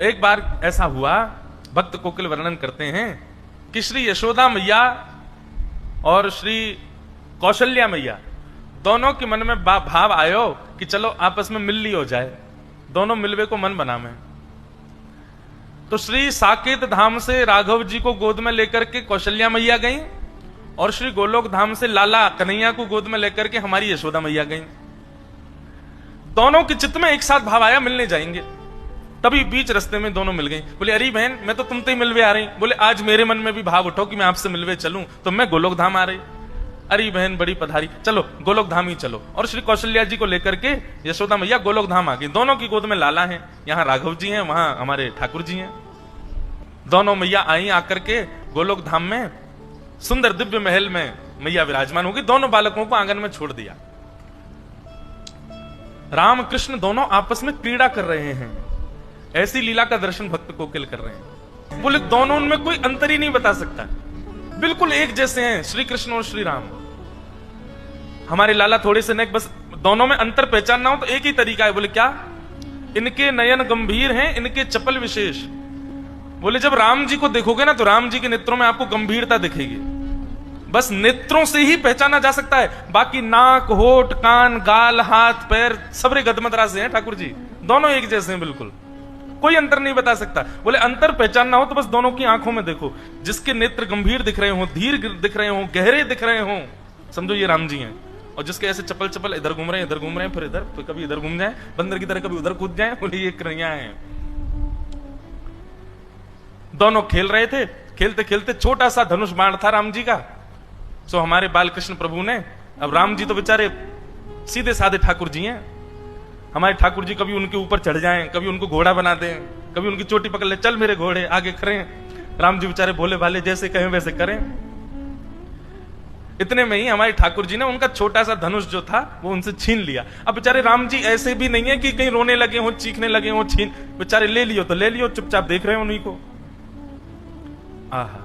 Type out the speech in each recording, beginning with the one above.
एक बार ऐसा हुआ, भक्त कोकिल वर्णन करते हैं कि श्री यशोदा मैया और श्री कौशल्या मैया दोनों के मन में भाव आयो कि चलो आपस में मिल ली हो जाए, दोनों मिलवे को मन बना में। तो श्री साकेत धाम से राघव जी को गोद में लेकर के कौशल्या मैया गई और श्री गोलोक धाम से लाला कन्हैया को गोद में लेकर के हमारी यशोदा मैया गई। दोनों के चित्त में एक साथ भाव आया मिलने जाएंगे। तभी बीच रास्ते में दोनों मिल गई। बोले अरे बहन मैं तो तुमसे ही मिलवे आ रही। बोले आज मेरे मन में भी भाव उठो कि मैं आपसे मिलवे चलूं, तो मैं गोलोक धाम आ रही। अरे बहन बड़ी पधारी, चलो गोलोक धाम ही चलो। और श्री कौशल्या जी को लेकर के यशोदा मैया गोलोक धाम आ गई। दोनों की गोद में लाला है, यहाँ राघव जी हैं, वहां हमारे ठाकुर जी हैं। दोनों मैया आई, आकर के गोलोक धाम में सुंदर दिव्य महल में मैया विराजमान होगी। दोनों बालकों को आंगन में छोड़ दिया। राम कृष्ण दोनों आपस में क्रीड़ा कर रहे हैं। ऐसी लीला का दर्शन भक्त कोकिल कर रहे हैं। बोले दोनों उनमें कोई अंतर ही नहीं बता सकता, बिल्कुल एक जैसे हैं श्री कृष्ण और श्री राम। हमारे लाला थोड़े से नेक, बस दोनों में अंतर पहचानना हो तो एक ही तरीका है। बोले क्या? इनके नयन गंभीर हैं, इनके चपल विशेष। बोले जब राम जी को देखोगे ना तो राम जी के नेत्रों में आपको गंभीरता दिखेगी। बस नेत्रों से ही पहचाना जा सकता है, बाकी नाक, होठ, कान, गाल, हाथ, पैर सबरे गदमदरा से हैं ठाकुर जी। दोनों एक जैसे हैं, बिल्कुल कोई अंतर नहीं बता सकता। बोले अंतर पहचानना हो तो बस दोनों की आंखों में देखो। जिसके नेत्र गंभीर दिख रहे हो, धीर दिख रहे हो, गहरे दिख रहे हो, समझो ये राम जी हैं। और जिसके ऐसे चपल चपल इधर घूम रहे हैं, इधर घूम रहे हैं, फिर इधर, फिर कभी इधर घूम जाए बंदर की तरह, कभी उधर कूद जाए, बोले ये कन्हैया हैं। दोनों खेल रहे थे। खेलते खेलते छोटा सा धनुष बाण था राम जी का। सो हमारे बालकृष्ण प्रभु ने, अब राम जी तो बेचारे सीधे साधे ठाकुर जी हैं, हमारे ठाकुर जी कभी उनके ऊपर चढ़ जाएं, कभी उनको घोड़ा बना दें, कभी उनकी चोटी पकड़ ले, चल मेरे घोड़े आगे खड़े। राम जी बेचारे भोले भाले, जैसे कहें वैसे करें। इतने में ही हमारे ठाकुर जी ने उनका छोटा सा धनुष जो था वो उनसे छीन लिया। अब बेचारे राम जी ऐसे भी नहीं है कि कहीं रोने लगे हो, चीखने लगे हो, छीन, बेचारे ले लियो तो ले लियो, चुपचाप देख रहे हो उन्हीं को। आहा,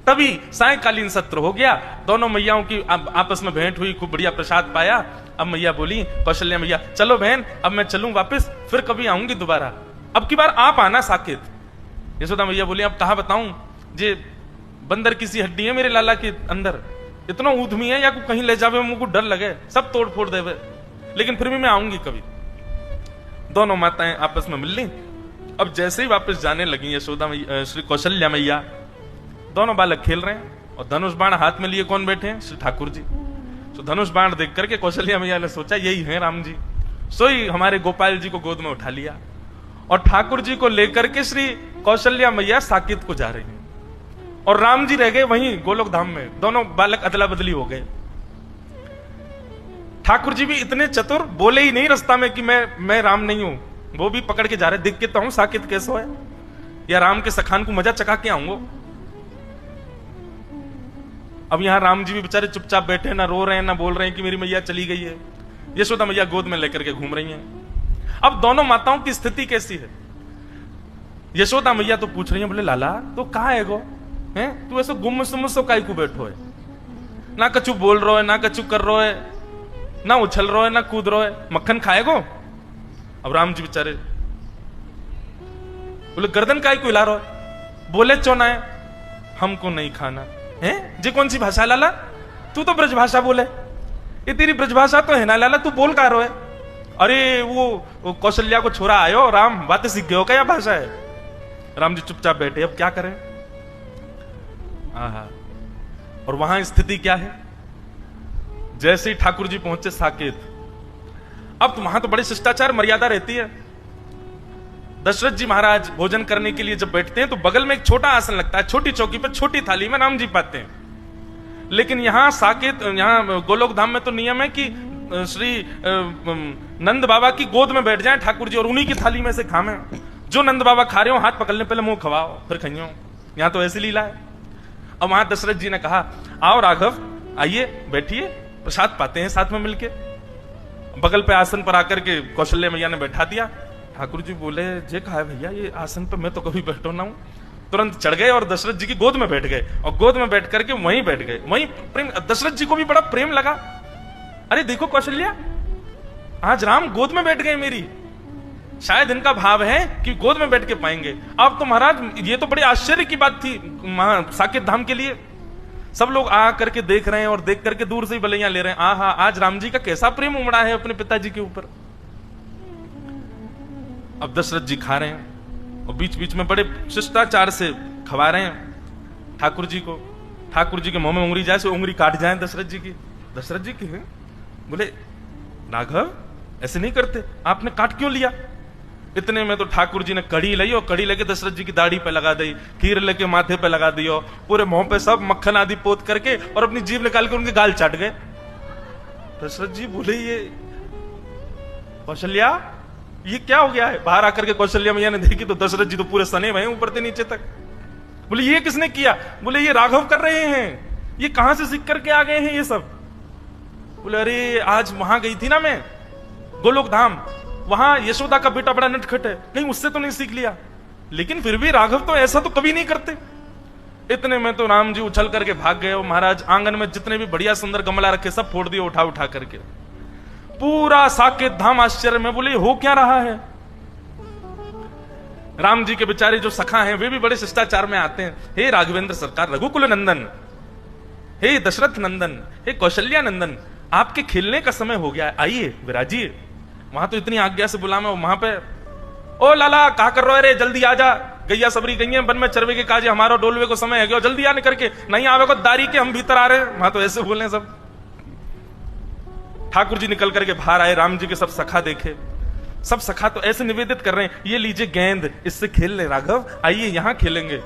तभी सायकालीन सत्र हो गया। दोनों मैयाओं की आपस में भेंट हुई, खूब बढ़िया प्रसाद पाया। अब मैया बोली, कौशल्या मैया चलो बहन अब मैं चलूं वापस, फिर कभी आऊंगी दोबारा, अब की बार आप आना साकेत। यशोदा मैया बोली अब कहा बताऊं, जे बंदर किसी हड्डी है मेरे लाला के अंदर, इतना ऊधमी है या को कहीं ले जावे मुझको डर लगे, सब तोड़ फोड़ देवे, लेकिन फिर भी मैं आऊंगी कभी। दोनों माताएं आपस में मिल ली। अब जैसे ही वापस जाने लगी यशोदा मैया, श्री कौशल्या मैया, दोनों बालक खेल रहे हैं और धनुष बाण हाथ में लिए कौन बैठे हैं? श्री ठाकुर जी। तो धनुष बाण देख करके कौशल्या मैया ने सोचा यही है राम जी। सोई हमारे गोपाल जी को गोद में उठा लिया और ठाकुर जी को लेकर के श्री कौशल्या मैया साकेत को जा रही हैं और राम जी रह गए वहीं गोलोक धाम में। दोनों बालक अदला बदली हो गए। ठाकुर जी भी इतने चतुर, बोले ही नहीं रास्ता में कि मैं राम नहीं हूं, वो भी पकड़ के जा रहे, देख के तो हूं साकेत कैसो है, या राम के सखान को मजा चका के आऊंगो। अब यहां राम जी भी बेचारे चुपचाप बैठे, ना रो रहे हैं ना बोल रहे हैं कि मेरी मैया चली गई है। यशोदा मैया गोद में लेकर के घूम रही हैं। अब दोनों माताओं की स्थिति कैसी है? यशोदा मैया तो पूछ रही है, बोले लाला तो कहाँ है गो, हैं तू ऐसे गुम सुमसो काई को बैठो है, ना कछु बोल रो है, ना कछु कर रो है, ना उछल रो है, ना कूद रो है, मक्खन खाएगो? अब राम जी बेचारे बोले गर्दन काई को हिला रो है, बोले चोना है हमको नहीं खाना है। जे कौन सी भाषा लाला, तू तो ब्रज भाषा बोले, ये तेरी ब्रज भाषा तो है ना लाला, तू बोल का रो है? अरे वो कौशल्या को छोरा आयो राम, बातें सीख गए हो क्या भाषा है? राम जी चुपचाप बैठे, अब क्या करें। आहा, और वहां स्थिति क्या है? जैसे ही ठाकुर जी पहुंचे साकेत, अब वहां तो बड़ी शिष्टाचार मर्यादा रहती है। दशरथ जी महाराज भोजन करने के लिए जब बैठते हैं तो बगल में एक छोटा आसन लगता है, छोटी चौकी पर छोटी थाली में राम जी पाते हैं। लेकिन यहां साकेत, यहां गोलोक धाम में तो नियम है कि श्री नंद बाबा की गोद में बैठ जाएं ठाकुर जी और उन्हीं की थाली में से खाएं। जो नंद बाबा खा रहे हो हाथ पकड़ ले, पहले मुंह खवाओ फिर खाइयो। यहां तो ऐसी लीला है। अब वहां दशरथ जी ने कहा आओ राघव आइए बैठिए, प्रसाद पाते हैं साथ में मिलके। बगल पे आसन पर आकर के कौशल्या मैया ने बैठा दिया। ठाकुर जी बोले जे कहा है भैया ये आसन पे मैं तो कभी बैठो ना हूं। तुरंत चढ़ गए और दशरथ जी की गोद में बैठ गए और गोद में बैठ करके वहीं बैठ गए। वहीं प्रेम, दशरथ जी को भी बड़ा प्रेम लगा। अरे देखो कौशल्या, आज राम गोद में बैठ गए मेरी, शायद इनका भाव है कि गोद में बैठ के पाएंगे। अब तो महाराज ये तो बड़े आश्चर्य की बात थी साकेत धाम के लिए। सब लोग आ करके देख रहे हैं और देख करके दूर से ही बलैया ले रहे हैं। आहा, आज राम जी का कैसा प्रेम उमड़ा है अपने पिताजी के ऊपर। अब दशरथ जी खा रहे हैं और बीच बीच में बड़े शिष्टाचार से खवा रहे हैं ठाकुर जी को। ठाकुर जी के मुंह में उंगली जाए से उंगली काट जाए दशरथ जी की। दशरथ जी की बोले राघव ऐसे नहीं करते, आपने काट क्यों लिया? इतने में तो ठाकुर जी ने कड़ी ली और कड़ी लेके दशरथ जी की दाढ़ी पे लगा दी, खीर लेके माथे पे लगा दी, पूरे मुंह पे सब मक्खन आदि पोत करके और अपनी जीभ निकाल के उनके गाल चाट गए। दशरथ जी बोले ये कौशल्या ये क्या हो गया है? बाहर आकर के कौशल्या मैया ने देखी तो दशरथ जी तो पूरे सने हुए ऊपर से नीचे तक। बोले ये किसने किया? बोले ये राघव कर रहे हैं, ये कहां से सीख करके आ गए हैं ये सब? बोले अरे आज वहां गई थी ना मैं गोलोक धाम, वहां यशोदा का बेटा बड़ा नटखट है, कहीं उससे तो नहीं सीख लिया। लेकिन फिर भी राघव तो ऐसा तो कभी नहीं करते। इतने में तो राम जी उछल करके भाग गए और महाराज आंगन में जितने भी बढ़िया सुंदर गमला रखे सब फोड़ दिए उठा उठा करके। पूरा साकेत धाम आश्चर्य में, बोले हो क्या रहा है? राम जी के बेचारे जो सखा हैं वे भी बड़े शिष्टाचार में आते हैं। हे राघवेंद्र सरकार, रघुकुल नंदन, हे दशरथ नंदन, हे कौशल्या नंदन, आपके खेलने का समय हो गया है, आइए विराजिए। वहां तो इतनी आज्ञा से बुलावे, वहां पे ओ लाला कहा कर रहे रे, जल्दी आ जा, गैया सबरी गई वन में चरवे के काजे, हमारा डोलवे को समय है गया, जल्दी आने करके, नहीं आवे को दारी के हम भीतर आ रहे हैं। वहां तो ऐसे बोले सब। ठाकुर जी निकल करके बाहर आए, राम जी के सब सखा देखे, सब सखा तो ऐसे निवेदित कर रहे हैं, ये लीजिए गेंद, इससे खेल ले राघव, आइए यहां खेलेंगे।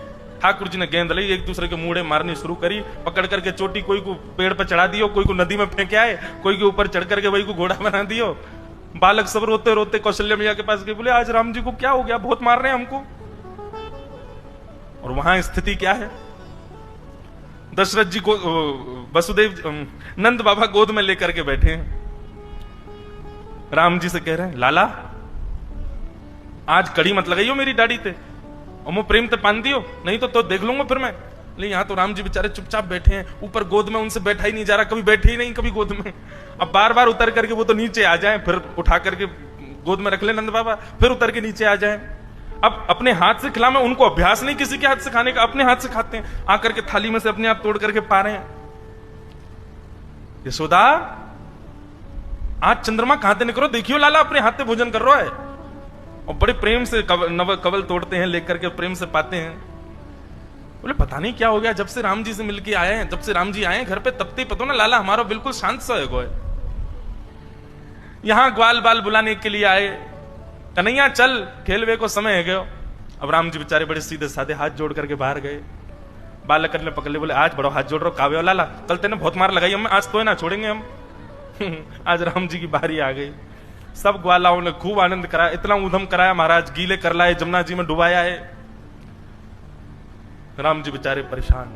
ठाकुर जी ने गेंद ली, एक दूसरे के मुड़े मारनी शुरू करी, पकड़ करके चोटी कोई को पेड़ पर चढ़ा दियो, कोई को नदी में फेंके आए, कोई के ऊपर चढ़ करके वही को घोड़ा बना दियो। बालक सब रोते रोते कौशल्या मैया के पास गए, बोले आज राम जी को क्या हो गया, बहुत मार रहे हैं हमको। और वहां स्थिति क्या है, दशरथ जी को वसुदेव नंद बाबा गोद में लेकर के बैठे हैं, राम जी से कह रहे हैं लाला आज कड़ी मत लगाइयो मेरी दाढ़ी पे, और मैं प्रेम ते पान दियो, नहीं तो देख लूंगा फिर मैं। लेकिन यहाँ तो राम जी बेचारे चुपचाप बैठे हैं, ऊपर गोद में उनसे बैठा ही नहीं जा रहा, कभी बैठे ही नहीं कभी गोद में। अब बार बार उतर करके वो तो नीचे आ जाए, फिर उठा करके गोद में रख ले नंद बाबा, फिर उतर के नीचे आ जाए। अब अपने हाथ से खिला, में उनको अभ्यास नहीं किसी के हाथ से खाने का, अपने हाथ से खाते हैं, आकर के थाली में से अपने आप तोड़ करके पा रहे हैं। यशोदा आज चंद्रमा कहां ते निकलो, देखियो लाला अपने हाथ से भोजन कर रहा है, और बड़े प्रेम से नव कवल तोड़ते हैं, लेकर के प्रेम से पाते हैं। बोले पता नहीं क्या हो गया, जब से राम जी से मिलके आए हैं, जब से राम जी आए हैं घर पे, तब ते पता ना लाला हमारा बिल्कुल शांत सा है। यहां ग्वाल बाल बुलाने के लिए आए, कन्हैया चल खेलवे को समय है गयो। अब राम जी बेचारे बड़े सीधे साधे हाथ जोड़ करके बाहर गए, बालक ने पकड़ ले, बोले आज बड़ो हाथ जोड़ रहा काव्य लाला, कल तेने बहुत मार लगाई हमें, आज तो ना छोड़ेंगे हम। आज राम जी की बारी आ गई, सब ग्वालाओं ने खूब आनंद कराया, इतना ऊधम कराया महाराज, गीले कर लाए, जमुना जी में डुबाया है। राम जी बेचारे परेशान,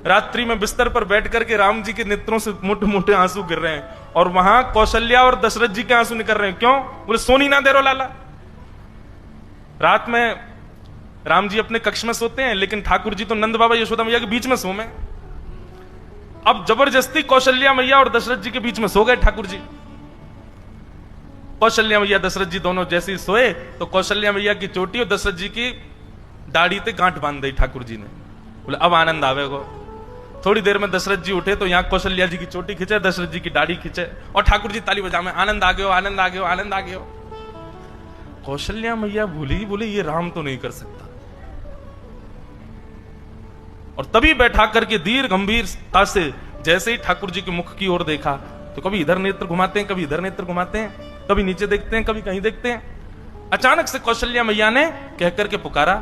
रात्रि में बिस्तर पर बैठ करके राम जी के नेत्रों से मोटे मोटे आंसू गिर रहे हैं, और वहां कौशल्या और दशरथ जी के आंसू निकल रहे हैं। क्यों? बोले सोनी ना दे रो लाला। रात में राम जी अपने कक्ष में सोते हैं, लेकिन ठाकुर जी तो नंद बाबा यशोदा मैया के बीच में सो में। अब जबरदस्ती कौशल्या मैया और दशरथ जी के बीच में सो गए ठाकुर जी। कौशल्या मैया दशरथ जी दोनों जैसे ही सोए तो कौशल्या मैया की चोटी और दशरथ जी की दाढ़ी पे गांठ बांध दी ठाकुर जी ने। बोले अब आनंद आवेगो। थोड़ी देर में दशरथ जी उठे तो यहां कौशल्या जी की चोटी खींचे, दशरथ जी की दाढ़ी खींचे, और ठाकुर जी ताली बजा में आनंद आ गयो, आनंद आ गयो, आनंद आ गयो। कौशल्या मैया भूली, बोले ये राम तो नहीं कर सकता। और तभी बैठा करके धीर गंभीरता से जैसे ही ठाकुर जी के मुख की ओर देखा तो कभी इधर नेत्र घुमाते हैं, कभी इधर नेत्र घुमाते हैं, कभी नीचे देखते हैं, कभी कहीं देखते हैं। अचानक से कौशल्या मैया ने कहकर के पुकारा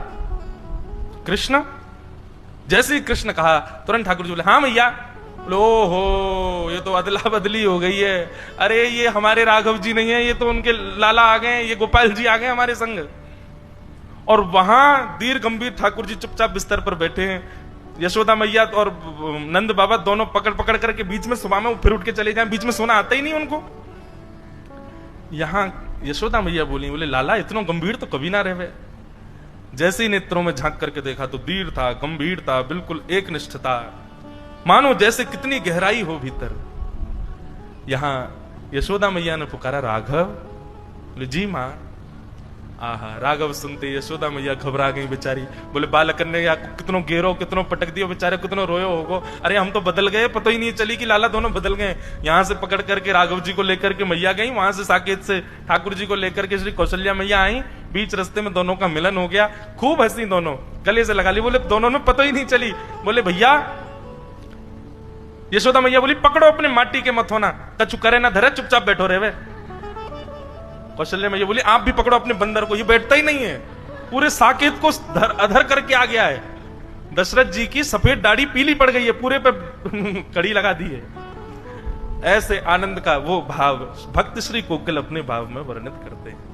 कृष्ण। जैसे ही कृष्ण कहा तुरंत ठाकुर जी बोले हाँ मैया। लो हो ये तो अदला बदली हो गई है, अरे ये हमारे राघव जी नहीं है, ये तो उनके लाला आ गए, ये गोपाल जी आ गए हमारे संग। और वहां धीर गंभीर ठाकुर जी चुपचाप बिस्तर पर बैठे हैं, यशोदा मैया और नंद बाबा दोनों पकड़ पकड़ करके बीच में सुबह में फिर उठ के चले जाएं, बीच में सोना आता ही नहीं उनको। यहां यशोदा मैया बोली, बोले लाला इतना गंभीर तो कभी ना रहे। जैसे ही नेत्रों में झांक करके देखा तो धीर था, गंभीर था, बिल्कुल एक निष्ठता, मानो जैसे कितनी गहराई हो भीतर। यहां यशोदा मैया ने पुकारा राघव। बोले जी मां। आहा, राघव सुनते यशोदा मैया घबरा गई बेचारी। बोले बालक ने या कितनों घेरो, कितनों पटक दियो, बेचारे कितनों रोयो होगो। अरे हम तो बदल गए, पता ही नहीं चली कि लाला दोनों बदल गए। यहाँ से पकड़ करके राघव जी को लेकर के मैया गई, वहां से साकेत से ठाकुर जी को लेकर के श्री कौशल्या मैया आई। बीच रास्ते में दोनों का मिलन हो गया, खूब हंसी, दोनों गले से लगा ली। बोले दोनों में पता ही नहीं चली। बोले भैया, यशोदा मैया बोली पकड़ो अपने माटी के मथोना, कछु करे ना धरे, चुपचाप बैठो रे वे। कौशल्या मैया बोली आप भी पकड़ो अपने बंदर को, ये बैठता ही नहीं है, पूरे साकेत को अधर करके आ गया है। दशरथ जी की सफेद दाढ़ी पीली पड़ गई है, पूरे पे कड़ी लगा दी है। ऐसे आनंद का वो भाव भक्त श्री कोकिल अपने भाव में वर्णित करते हैं।